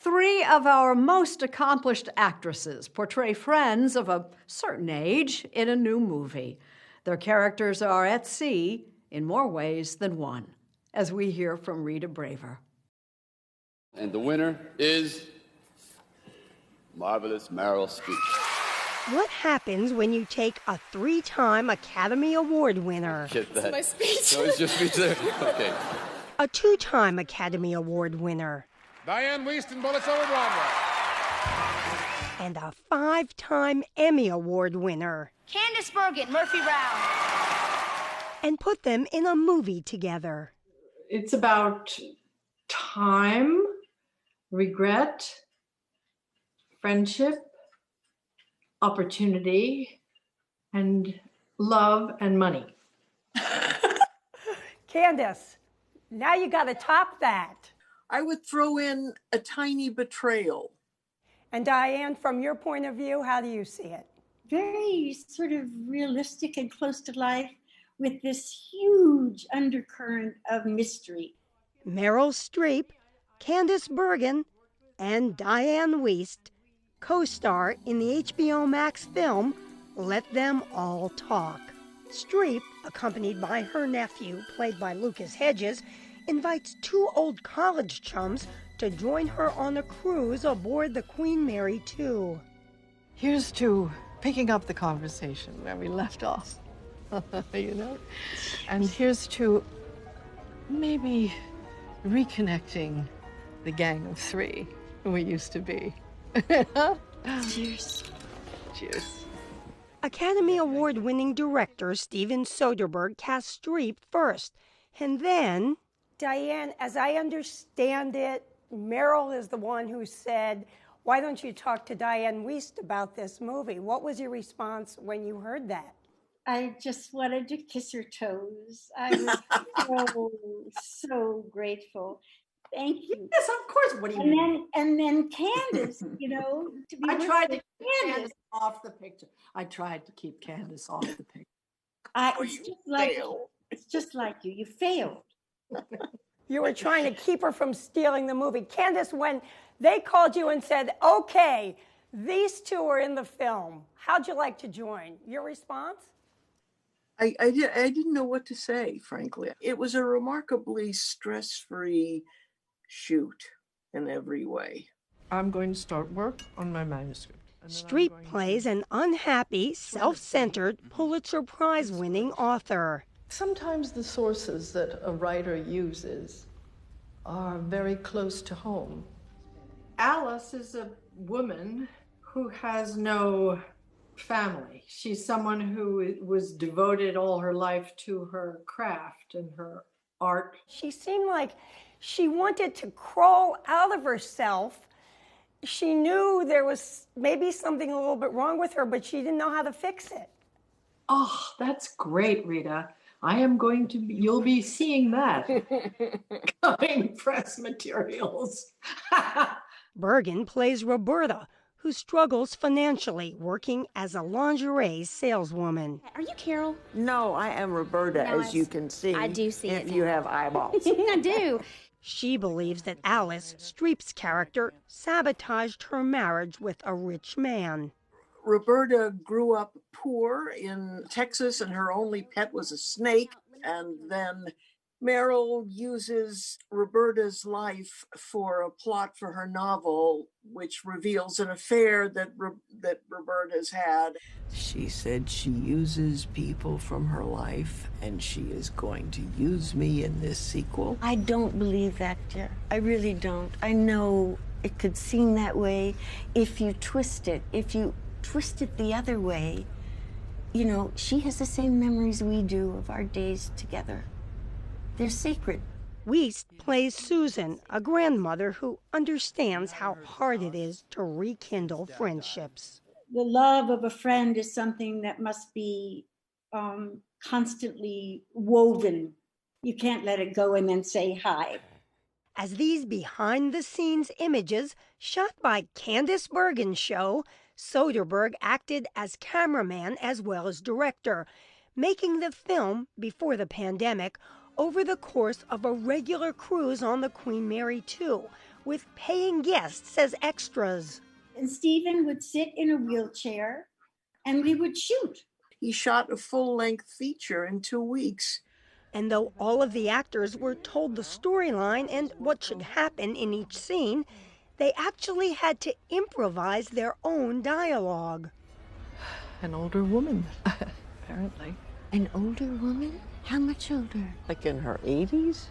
Three of our most accomplished actresses portray friends of a certain age in a new movie. Their characters are at sea in more ways than one, as we hear from Rita Braver. And the winner is marvelous Meryl Streep. What happens when you take a 3-time Academy Award winner? Get that. That's my speech. So it's your speech there? Okay. A 2-time Academy Award winner. Diane Wiest in Bullets Over Broadway. And a 5-time Emmy Award winner. Candice Bergen, Murphy Brown. And put them in a movie together. It's about time, regret, friendship, opportunity, and love and money. Candice, now you got to top that. I would throw in a tiny betrayal. And Diane, from your point of view, how do you see it? Very sort of realistic and close to life with this huge undercurrent of mystery. Meryl Streep, Candice Bergen, and Diane Wiest co-star in the HBO Max film Let Them All Talk. Streep, accompanied by her nephew, played by Lucas Hedges, invites 2 old college chums to join her on a cruise aboard the Queen Mary 2. Here's to picking up the conversation where we left off, you know? And here's to maybe reconnecting the gang of 3 we used to be. Cheers. Cheers. Academy Award-winning director Steven Soderbergh cast Streep first, and then... Diane, as I understand it, Meryl is the one who said, why don't you talk to Diane Wiest about this movie? What was your response when you heard that? I just wanted to kiss her toes. I was so grateful. Thank you. Yes, of course. What do you mean? And then Candice, you know, to be I tried to keep Candice off the picture. I tried to keep Candice off the picture. It's just like you. You failed. You were trying to keep her from stealing the movie. Candice, when they called you and said, okay, these 2 are in the film, how'd you like to join? Your response? I didn't know what to say, frankly. It was a remarkably stress-free shoot in every way. I'm going to start work on my manuscript. Streep plays an unhappy, self-centered, Pulitzer Prize-winning author. Sometimes the sources that a writer uses are very close to home. Alice is a woman who has no family. She's someone who was devoted all her life to her craft and her art. She seemed like she wanted to crawl out of herself. She knew there was maybe something a little bit wrong with her, but she didn't know how to fix it. Oh, that's great, Rita. I am going to you'll be seeing that coming press materials. Bergen plays Roberta, who struggles financially working as a lingerie saleswoman. Are you Carol? No, I am Roberta, No, as you can see. I do see it if you now. have eyeballs. I do. She believes that Alice, Streep's character, sabotaged her marriage with a rich man. Roberta grew up poor in Texas, and her only pet was a snake. And then Meryl uses Roberta's life for a plot for her novel, which reveals an affair that Roberta's had. She said she uses people from her life, and she is going to use me in this sequel. I don't believe that, dear. I really don't. I know it could seem that way if you twist it. If you twist it the other way, you know, she has the same memories we do of our days together. They're sacred. Wiest plays Susan, a grandmother who understands how hard it is to rekindle friendships. The love of a friend is something that must be constantly woven. You can't let it go and then say hi. As these behind-the-scenes images shot by Candice Bergen show, Soderbergh acted as cameraman as well as director, making the film, before the pandemic, over the course of a regular cruise on the Queen Mary 2, with paying guests as extras. And Stephen would sit in a wheelchair and we would shoot. He shot a full-length feature in 2 weeks. And though all of the actors were told the storyline and what should happen in each scene, they actually had to improvise their own dialogue. An older woman, apparently. An older woman? How much older? Like in her 80s?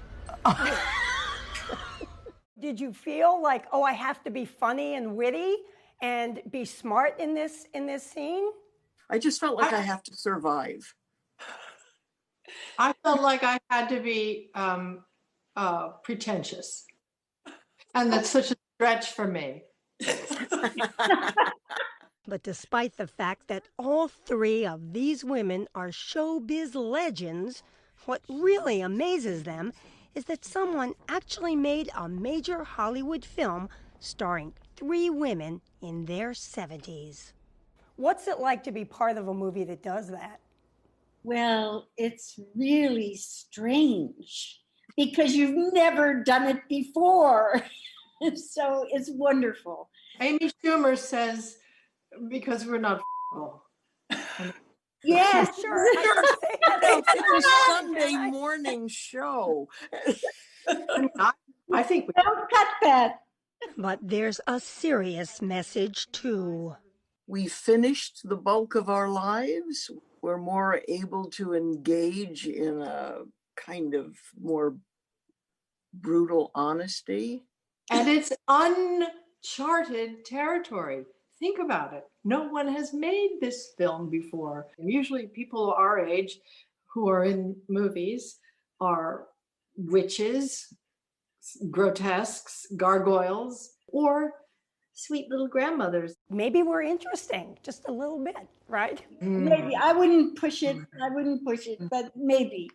Did you feel like, oh, I have to be funny and witty and be smart in this scene? I just felt like I have to survive. I felt like I had to be pretentious. And that's such a stretch for me. But despite the fact that all three of these women are showbiz legends, what really amazes them is that someone actually made a major Hollywood film starring three women in their 70s. What's it like to be part of a movie that does that? Well, it's really strange because you've never done it before. So it's wonderful. Amy Schumer says, because we're not Yes, sure. It's a Sunday morning show. I think we don't cut that. But there's a serious message too. We finished the bulk of our lives. We're more able to engage in a kind of more brutal honesty. And it's uncharted territory. Think about it. No one has made this film before. Usually people our age who are in movies are witches, grotesques, gargoyles, or sweet little grandmothers. Maybe we're interesting, just a little bit, right? Maybe. I wouldn't push it, but maybe.